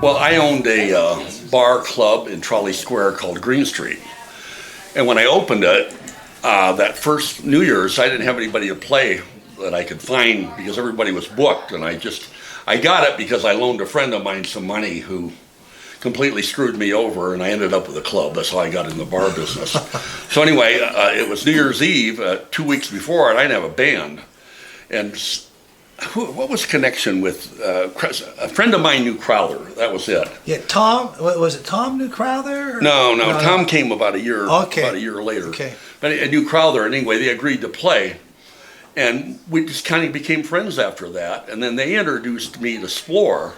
Well, I owned a bar club in Trolley Square called Green Street. And when I opened it, that first New Year's, I didn't have anybody to play that I could find because everybody was booked. And I got it because I loaned a friend of mine some money who completely screwed me over, and I ended up with a club. That's how I got in the bar business. So anyway, it was New Year's Eve, 2 weeks before, and I didn't have a band. And what was connection with a friend of mine knew Crowther. That was it. Yeah, Tom. Was it Tom knew Crowther? No. Tom came about a year later. Okay. But I knew Crowther, and anyway, they agreed to play, and we just kind of became friends after that. And then they introduced me to Splore,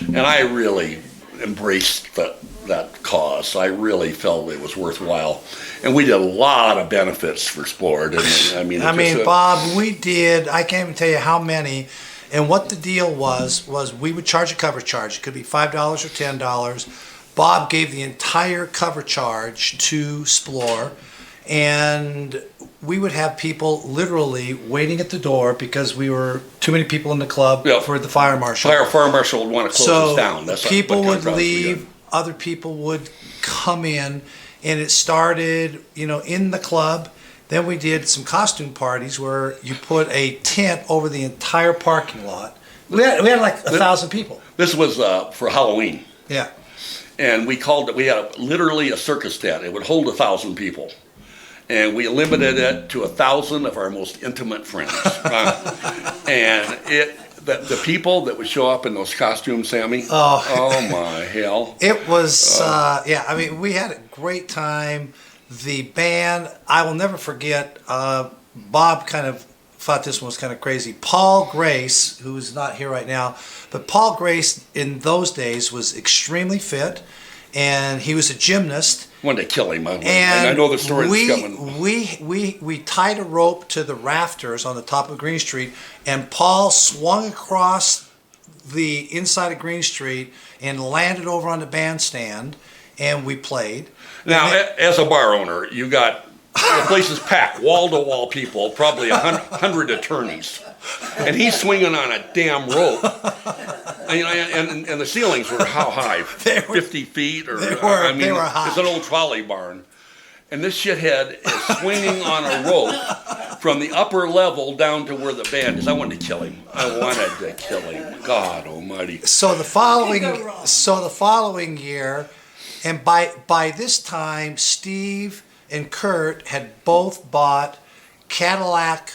and I really embraced that cause. I really felt it was worthwhile, and we did a lot of benefits for Splore. I mean, Bob, we did. I can't even tell you how many. And what the deal was we would charge a cover charge. It could be $5 or $10. Bob gave the entire cover charge to Splore, and we would have people literally waiting at the door because we were too many people in the club for the fire marshal. Fire marshal would want to close us down. That's people would leave, other people would come in, and it started, in the club. Then we did some costume parties where you put a tent over the entire parking lot. We had like 1,000 people. This was for Halloween. Yeah. And we had literally a circus tent. It would hold 1,000 people. And we limited it to 1,000 of our most intimate friends. And the people that would show up in those costumes, Sammy, oh my hell. It was, we had a great time. The band, I will never forget, Bob kind of thought this one was kind of crazy. Paul Grace, who's not here right now, but Paul Grace in those days was extremely fit, and he was a gymnast. Wanted to kill him, and I know the story that's coming. We tied a rope to the rafters on the top of Green Street, and Paul swung across the inside of Green Street and landed over on the bandstand, and we played. Now, as a bar owner, you got the place is packed, wall-to-wall people, probably 100 attorneys, and he's swinging on a damn rope. And the ceilings were how high? 50 feet? They were high. It's an old trolley barn. And this shithead is swinging on a rope from the upper level down to where the band is. I wanted to kill him. God almighty. So the following year, and by this time, Steve and Kurt had both bought Cadillac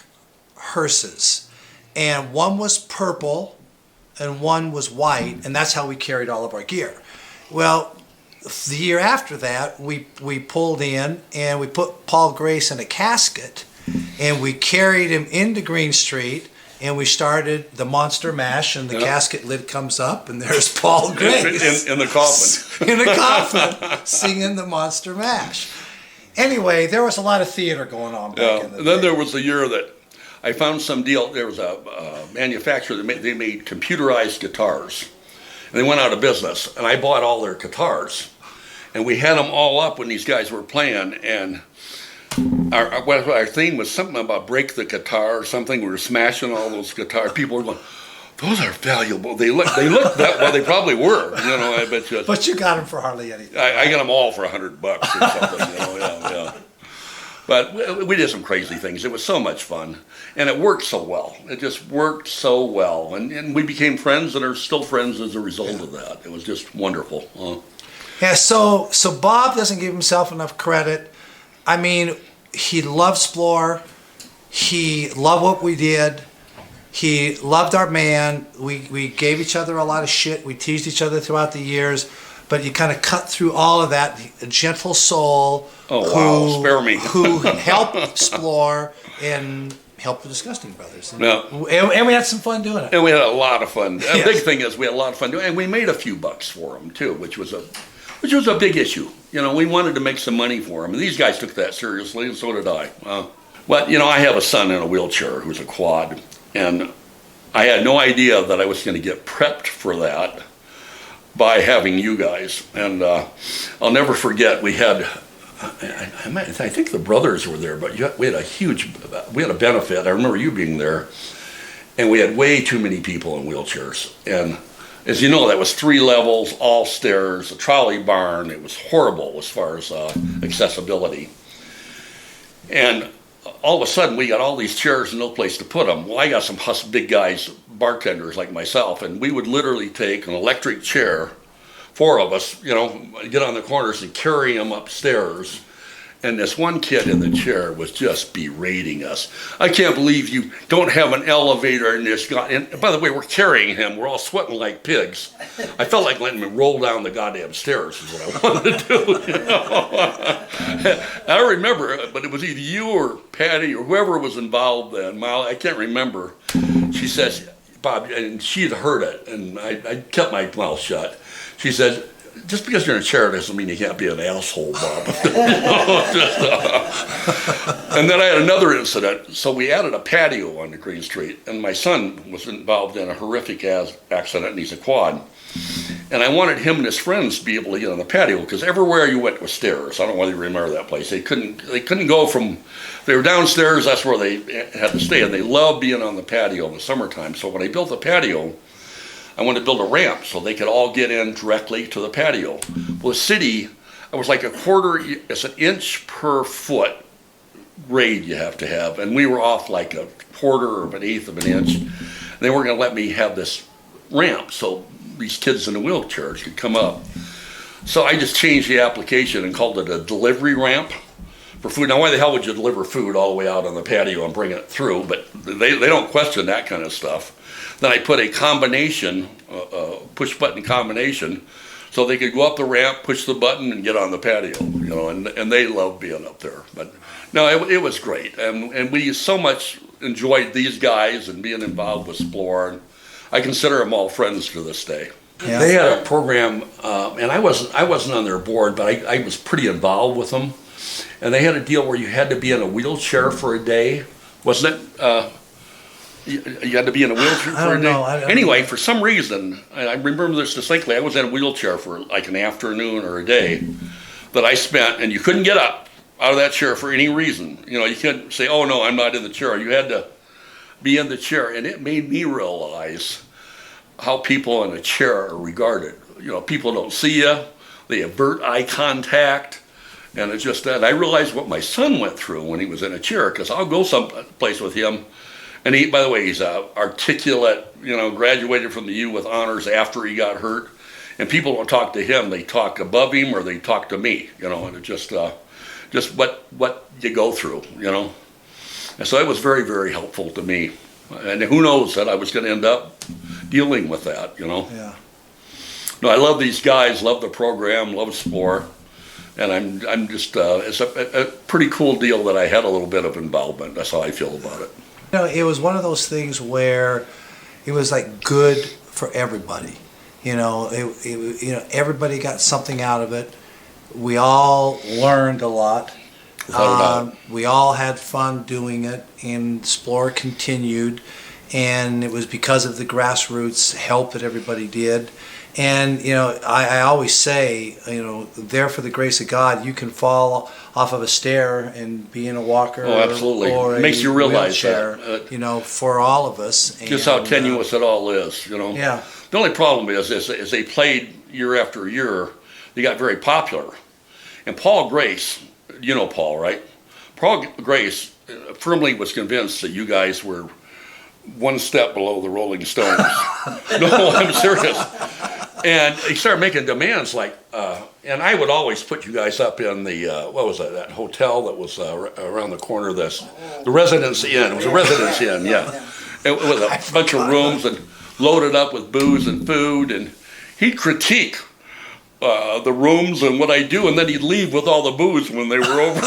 hearses. And one was purple and one was white, and that's how we carried all of our gear. Well, the year after that, we pulled in and we put Paul Grace in a casket, and we carried him into Green Street, and we started the Monster Mash, and the casket lid comes up, and there's Paul Grace in the coffin, in the coffin, singing the Monster Mash. Anyway, there was a lot of theater going on back in the day. Then there was the year that I found some deal. There was a manufacturer that they made computerized guitars, and they went out of business. And I bought all their guitars, and we had them all up when these guys were playing. And our theme was something about break the guitar or something. We were smashing all those guitars. People were going, "Those are valuable." They look that well. They probably were. I bet you. But you got them for hardly anything. I got them all for $100 or something. Yeah. But we did some crazy things. It was so much fun. And it worked so well. It just worked so well. And we became friends and are still friends as a result of that. It was just wonderful. Yeah, so Bob doesn't give himself enough credit. I mean, he loved Splore. He loved what we did. He loved our band. We gave each other a lot of shit. We teased each other throughout the years. But you kind of cut through all of that. A gentle soul spare me. who helped Splore and helped the Disgusting Brothers. And, yeah. and we had some fun doing it. And we had a lot of fun. The big thing is we had a lot of fun doing it. And we made a few bucks for them, too, which was a big issue. We wanted to make some money for them. And these guys took that seriously, and so did I. But, I have a son in a wheelchair who's a quad. And I had no idea that I was going to get prepped for that by having you guys. And I'll never forget, we had, I think the brothers were there, but we had a benefit. I remember you being there, and we had way too many people in wheelchairs. And As you know, that was 3 levels, all stairs, a trolley barn. It was horrible as far as accessibility. And all of a sudden, we got all these chairs and no place to put them. Well, I got some big guys, bartenders like myself, and we would literally take an electric chair, 4 of us, get on the corners and carry them upstairs. And this one kid in the chair was just berating us. I can't believe you don't have an elevator in this guy. And by the way, we're carrying him. We're all sweating like pigs. I felt like letting him roll down the goddamn stairs is what I wanted to do. I don't remember, but it was either you or Patty or whoever was involved then. I can't remember. She says, Bob, and she'd heard it, and I kept my mouth shut. She said, just because you're in a chair doesn't mean you can't be an asshole, Bob. And then I had another incident. So we added a patio on the Green Street, and my son was involved in a horrific accident, and he's a quad. And I wanted him and his friends to be able to get on the patio, because everywhere you went was stairs. I don't know whether you remember that place. They couldn't go from, they were downstairs, that's where they had to stay, and they loved being on the patio in the summertime. So when I built the patio, I wanted to build a ramp so they could all get in directly to the patio. Well, the city, it was like it's an inch per foot grade you have to have, and we were off like a quarter of an eighth of an inch. And they weren't going to let me have this ramp so these kids in the wheelchairs could come up. So I just changed the application and called it a delivery ramp for food. Now, why the hell would you deliver food all the way out on the patio and bring it through? But they don't question that kind of stuff. Then I put a combination, push button combination, so they could go up the ramp, push the button, and get on the patio. And they love being up there. But no, it was great, and we so much enjoyed these guys and being involved with Splore. And I consider them all friends to this day. Yeah. They had a program, and I wasn't on their board, but I was pretty involved with them. And they had a deal where you had to be in a wheelchair for a day, wasn't it? You had to be in a wheelchair for a day? Anyway, for some reason, I remember this distinctly, I was in a wheelchair for like an afternoon or a day that I spent, and you couldn't get up out of that chair for any reason. You couldn't say, oh no, I'm not in the chair. You had to be in the chair, and it made me realize how people in a chair are regarded. People don't see you, they avert eye contact, and it's just that. I realized what my son went through when he was in a chair, because I'll go someplace with him. And he, by the way, he's articulate, graduated from the U with honors after he got hurt. And people don't talk to him, they talk above him or they talk to me, and it's just what you go through, And so it was very, very helpful to me. And who knows that I was going to end up dealing with that, Yeah. No, I love these guys, love the program, love Splore. And I'm just, it's a pretty cool deal that I had a little bit of involvement. That's how I feel about it. It was one of those things where it was like good for everybody. Everybody got something out of it. We all learned a lot. We all had fun doing it, and Splore continued. And it was because of the grassroots help that everybody did. And, I always say, there for the grace of God, you can fall off of a stair and be in a walker. Oh, absolutely. Or it makes you realize wheelchair, that. For all of us. Just how tenuous it all is, Yeah. The only problem is they played year after year, they got very popular. And Paul Grace, you know Paul, right? Paul Grace firmly was convinced that you guys were one step below the Rolling Stones. No, I'm serious. And he started making demands like, and I would always put you guys up in the, what was that hotel that was around the corner of this, the Residence Inn. It was a Residence Inn, yeah. It was a bunch of rooms and loaded up with booze and food. And he'd critique the rooms and what I do, and then he'd leave with all the booze when they were over.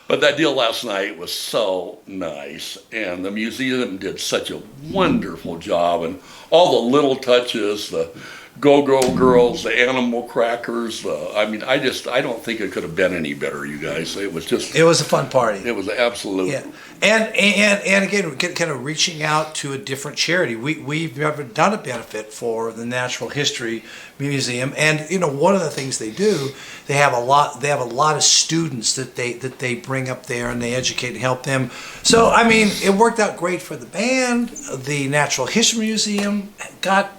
But that deal last night was so nice, and the museum did such a wonderful job, and all the little touches, the Go-Go Girls, the Animal Crackers. I mean, I don't think it could have been any better, you guys. It was a fun party. it was absolute. Yeah, and again, kind of reaching out to a different charity. We've never done a benefit for the Natural History Museum, and one of the things they do, they have a lot of students that they bring up there and they educate and help them. So I mean, it worked out great for the band. The Natural History Museum got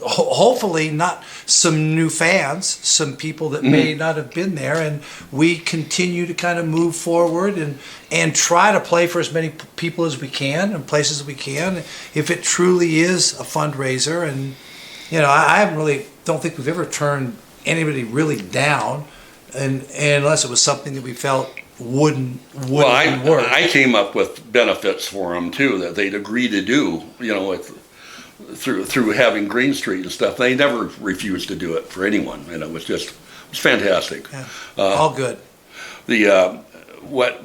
hopefully not some new fans, some people that may not have been there, and we continue to kind of move forward and try to play for as many people as we can and places as we can, if it truly is a fundraiser. And I haven't really, don't think we've ever turned anybody really down, and unless it was something that we felt wouldn't work. I came up with benefits for them too that they'd agree to do, through having Green Street and stuff. They never refused to do it for anyone, and it was fantastic. Yeah. All good. The what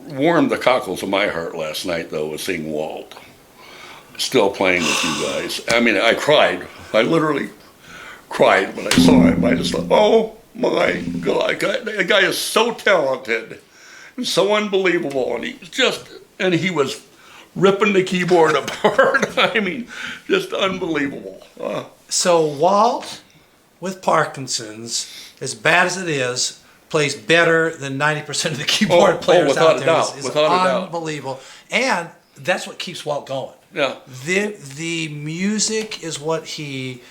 warmed the cockles of my heart last night though was seeing Walt still playing with you guys. I mean, I cried. I literally cried when I saw him. I just thought, oh my God, the guy is so talented and so unbelievable, and he was ripping the keyboard apart. I mean, just unbelievable. So Walt, with Parkinson's, as bad as it is, plays better than 90% of the keyboard players without out a there. doubt, It's without a doubt. unbelievable. And that's what keeps Walt going. Yeah. The music is what he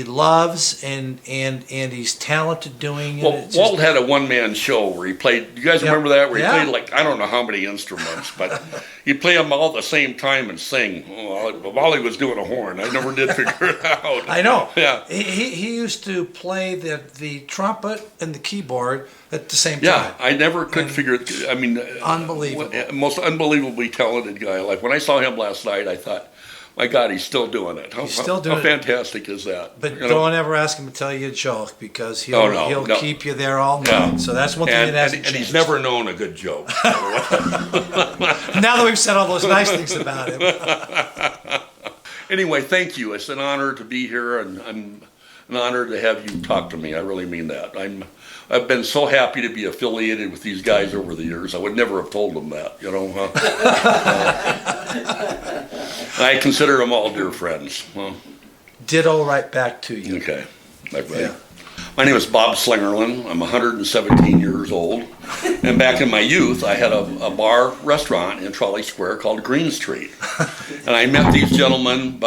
loves, and he's talented doing it. Well, It's Walt had a one-man show where he played. You guys remember that? Where he Yeah. played like I don't know how many instruments, but he'd play them all at the same time and sing while he was doing a horn. I never did figure it out. I know. Yeah. He used to play the trumpet and the keyboard at the same time. Yeah, I never could figure it. I mean, Unbelievable. Most unbelievably talented guy. Like when I saw him last night, I thought, my God, he's still doing it. He's still doing how it. fantastic is that? But don't ever ask him to tell you a joke, because he'll no. keep you there all night. Yeah. So that's one thing And, that hasn't and he's changed. never known a good joke. Now that we've said all those nice things about him. Anyway, thank you. It's an honor to be here, and I'm an honor to have you talk to me. I really mean that. I've been so happy to be affiliated with these guys over the years. I would never have told them that, I consider them all dear friends. Well, Ditto right back to you. okay. Right. Yeah. My name is Bob Slingerland. I'm 117 years old. And back in my youth, I had a bar restaurant in Trolley Square called Green Street. And I met these gentlemen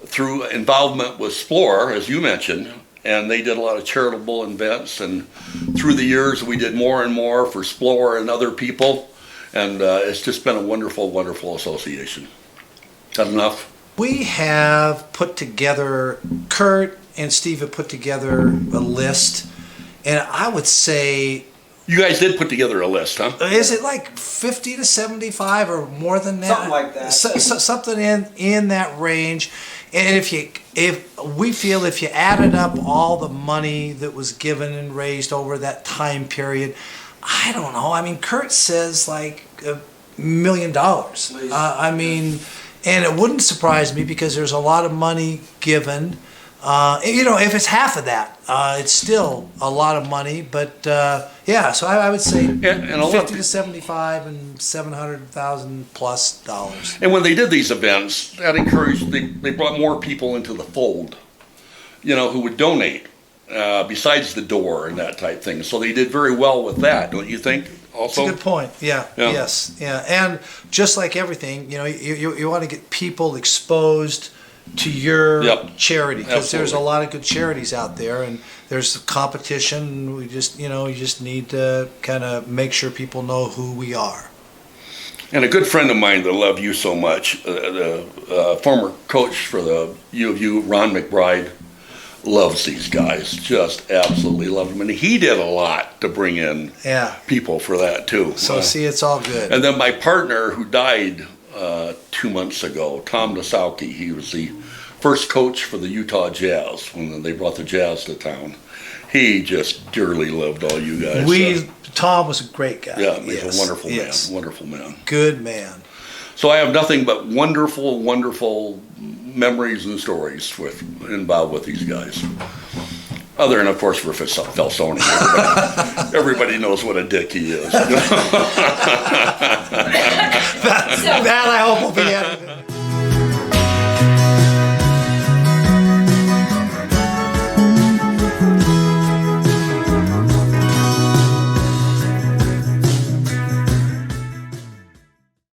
through involvement with Splore, as you mentioned. And they did a lot of charitable events. And through the years, we did more and more for Splore and other people. And it's just been a wonderful, wonderful association. Is that enough? We have put together, Kurt and Steve have put together a list, and I would say, You guys did put together a list, huh? is it like 50 to 75 or more than that? Something like that. Something in that range. And if we feel if you added up all the money that was given and raised over that time period, I don't know. I mean, Kurt says like $1 million. I mean, and it wouldn't surprise me because there's a lot of money given. If it's half of that, it's still a lot of money. But yeah, so I would say And a lot 50 to 75 and $700,000+ And when they did these events, that encouraged, they brought more people into the fold, who would donate besides the door and that type thing. So they did very well with that, don't you think? Also, That's a good point. Yeah. Yeah. Yes. Yeah. And just like everything, you want to get people exposed to your Yep. charity, because there's a Absolutely. lot of good charities out there, and there's competition. And we just, you just need to kind of make sure people know who we are. And a good friend of mine that I love you so much, the former coach for the U of U, Ron McBride, loves these guys, just absolutely love them. And he did a lot to bring in Yeah. people for that too. So see, it's all good. And then my partner who died 2 months ago, Tom Nosowski, he was the first coach for the Utah Jazz when they brought the Jazz to town. He just dearly loved all you guys. Tom was a great guy. Yeah, he's Yes, a wonderful yes. man, wonderful man. Good man. So I have nothing but wonderful, wonderful memories and stories involved with these guys. Other than, of course, Rufus Felsoni. Everybody knows what a dick he is. That I hope will be